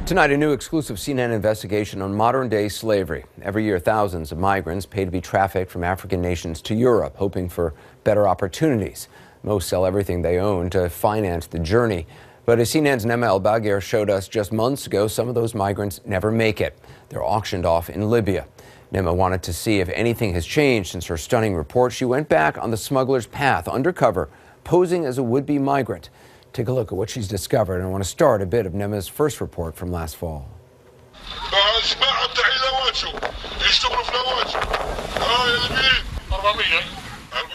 Tonight, a new exclusive CNN investigation on modern-day slavery. Every year, thousands of migrants pay to be trafficked from African nations to Europe, hoping for better opportunities. Most sell everything they own to finance the journey. But as CNN's Nema El-Bagir showed us just months ago, some of those migrants never make it. They're auctioned off in Libya. Nema wanted to see if anything has changed since her stunning report. She went back on the smuggler's path, undercover, posing as a would-be migrant. Take a look at what she's discovered, and I want to start a bit of Nema's first report from last fall.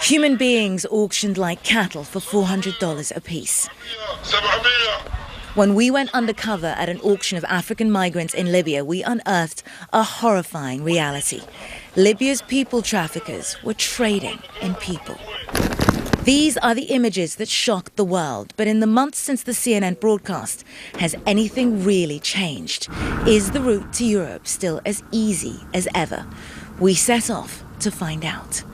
Human beings auctioned like cattle for $400 apiece. When we went undercover at an auction of African migrants in Libya, we unearthed a horrifying reality. Libya's people traffickers were trading in people. These are the images that shocked the world. But in the months since the CNN broadcast, has anything really changed? Is the route to Europe still as easy as ever? We set off to find out.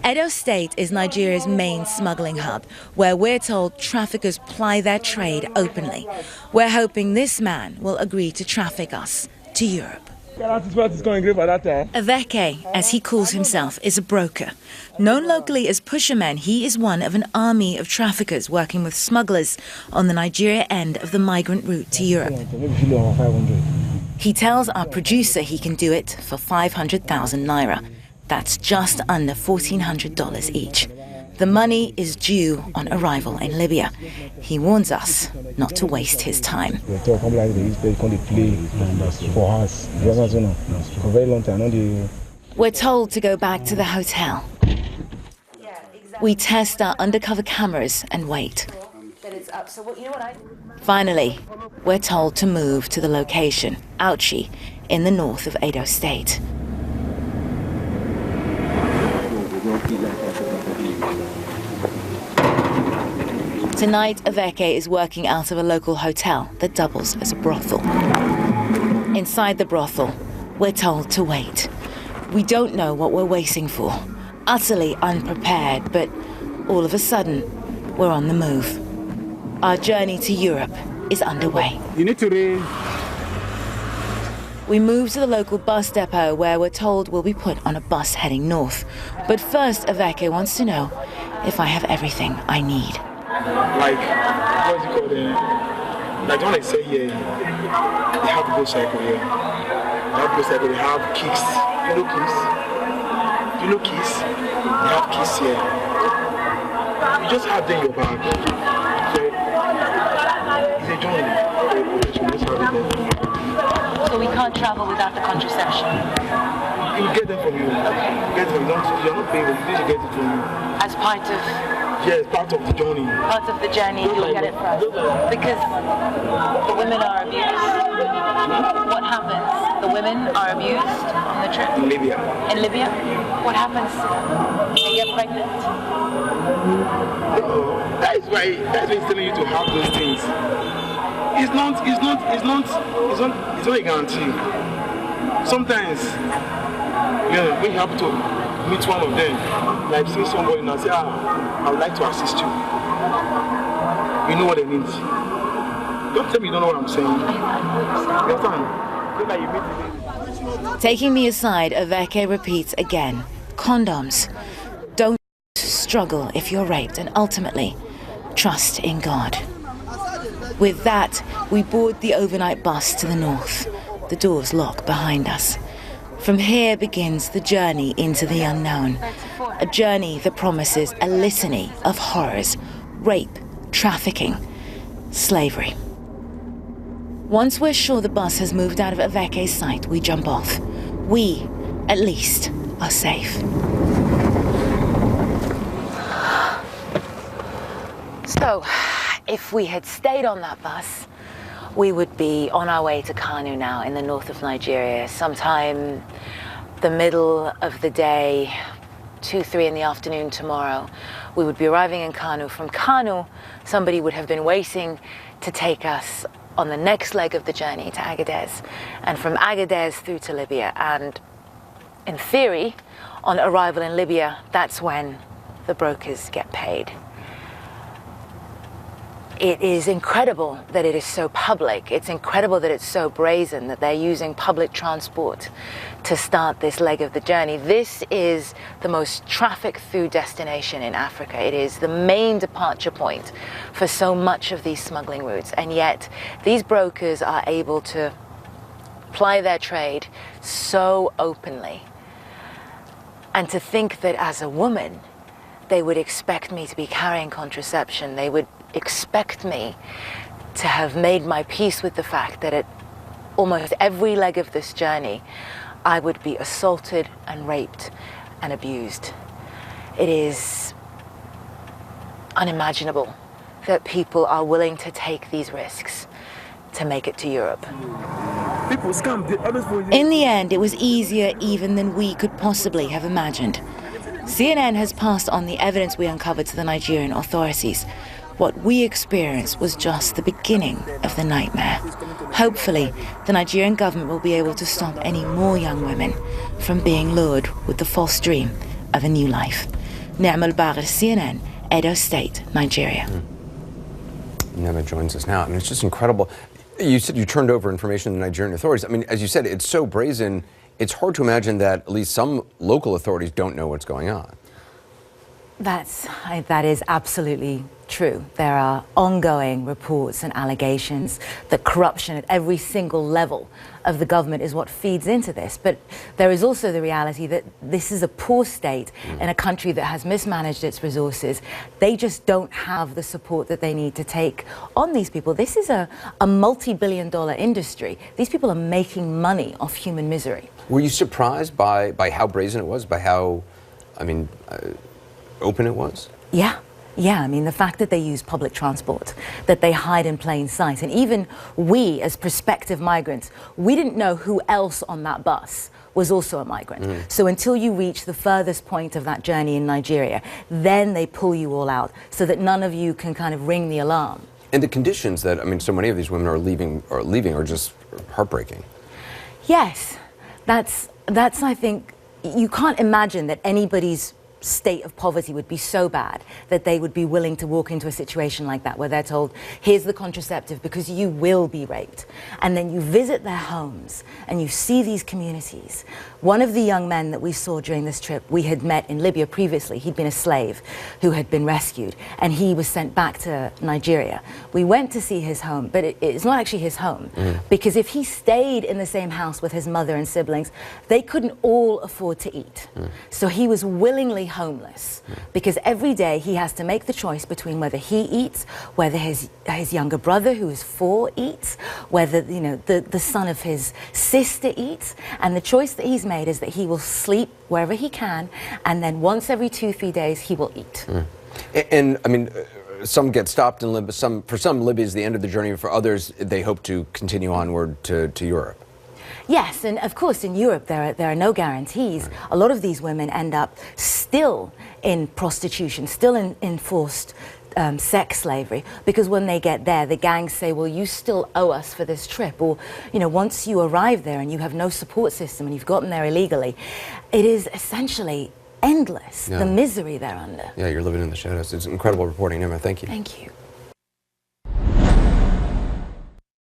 Edo State is Nigeria's main smuggling hub, where we're told traffickers ply their trade openly. We're hoping this man will agree to traffic us to Europe. Aveke, as he calls himself, is a broker. Known locally as Pusherman, he is one of an army of traffickers working with smugglers on the Nigeria end of the migrant route to Europe. He tells our producer he can do it for 500,000 naira. That's just under $1,400 each. The money is due on arrival in Libya. He warns us not to waste his time. We're told to go back to the hotel. We test our undercover cameras and wait. Finally, we're told to move to the location, Auchi, in the north of Edo State. Tonight, Aveke is working out of a local hotel that doubles as a brothel. Inside the brothel, we're told to wait. We don't know what we're waiting for. Utterly unprepared, but all of a sudden, we're on the move. Our journey to Europe is underway. You need to read. We move to the local bus depot where we're told we'll be put on a bus heading north. But first, Aveke wants to know if I have everything I need. Like, what's it called? Like when I say here, they have boat cycle here. They have boat cycle, they have keys. You know keys? You know keys? They have keys here. You just have them in your bag. So, it's a journey. You just have it there. So we can't travel without the contraception? You get them from you. Okay. You get them, you're not paying, but you need to get it from you. As part of... Yes, part of the journey. Part of the journey, you'll get it first. Because the women are abused. What happens? The women are abused on the trip? In Libya. In Libya? What happens to them? They get pregnant? No, that's why he's telling you to have those things. It's not a guarantee. Sometimes, we have to meet one of them, like see somebody and say, I would like to assist you. You know what they need. Don't tell me you don't know what I'm saying. Taking me aside, Aveke repeats again, condoms. Don't struggle if you're raped, and ultimately, trust in God. With that, we board the overnight bus to the north. The doors lock behind us. From here begins the journey into the unknown. A journey that promises a litany of horrors: rape, trafficking, slavery. Once we're sure the bus has moved out of Aveke's sight, we jump off. We, at least, are safe. So, if we had stayed on that bus, we would be on our way to Kano now in the north of Nigeria, sometime the middle of the day, 2-3 in the afternoon tomorrow. We would be arriving in Kano. From Kano, somebody would have been waiting to take us on the next leg of the journey to Agadez, and from Agadez through to Libya. And in theory, on arrival in Libya, that's when the brokers get paid. It is incredible that it is so public. It's incredible that it's so brazen, that they're using public transport to start this leg of the journey. This is the most trafficked through destination in Africa. It is the main departure point for so much of these smuggling routes. And yet these brokers are able to ply their trade so openly. And to think that as a woman, they would expect me to be carrying contraception. They would expect me to have made my peace with the fact that at almost every leg of this journey, I would be assaulted and raped and abused. It is unimaginable that people are willing to take these risks to make it to Europe. In the end, it was easier even than we could possibly have imagined. CNN has passed on the evidence we uncovered to the Nigerian authorities. What we experienced was just the beginning of the nightmare. Hopefully, the Nigerian government will be able to stop any more young women from being lured with the false dream of a new life. Ne'emal Baghir, CNN, Edo State, Nigeria. Nema joins us now. I mean, it's just incredible. You said you turned over information to the Nigerian authorities. I mean, as you said, it's so brazen, it's hard to imagine that at least some local authorities don't know what's going on. That is absolutely true. There are ongoing reports and allegations that corruption at every single level of the government is what feeds into this. But there is also the reality that this is a poor state in a country that has mismanaged its resources. They just don't have the support that they need to take on these people. This is a multi-billion-dollar industry. These people are making money off human misery. Were you surprised by how brazen it was, by how, open it was? Yeah, I mean, the fact that they use public transport, that they hide in plain sight, and even we as prospective migrants, we didn't know who else on that bus was also a migrant. So until you reach the furthest point of that journey in Nigeria, then they pull you all out so that none of you can kind of ring the alarm. And the conditions that, so many of these women are leaving are just heartbreaking. Yes, that's I think, you can't imagine that anybody's state of poverty would be so bad that they would be willing to walk into a situation like that where they're told, here's the contraceptive because you will be raped. And then you visit their homes and you see these communities. One of the young men that we saw during this trip, we had met in Libya previously. He'd been a slave who had been rescued and he was sent back to Nigeria. We went to see his home, but it's not actually his home because if he stayed in the same house with his mother and siblings, they couldn't all afford to eat. So he was willingly homeless because every day he has to make the choice between whether he eats, whether his younger brother who is 4 eats, whether the son of his sister eats, and the choice that he's made is that he will sleep wherever he can, and then once every 2-3 days he will eat. And some get stopped in Libya. For some, Libya is the end of the journey. For others, they hope to continue onward to Europe. Yes, and of course in Europe there are no guarantees. Right. A lot of these women end up still in prostitution, still in forced sex slavery, because when they get there, the gangs say, well, you still owe us for this trip. Or, once you arrive there and you have no support system and you've gotten there illegally, it is essentially endless, the misery they're under. Yeah, you're living in the shadows. It's incredible reporting, Emma. Thank you. Thank you.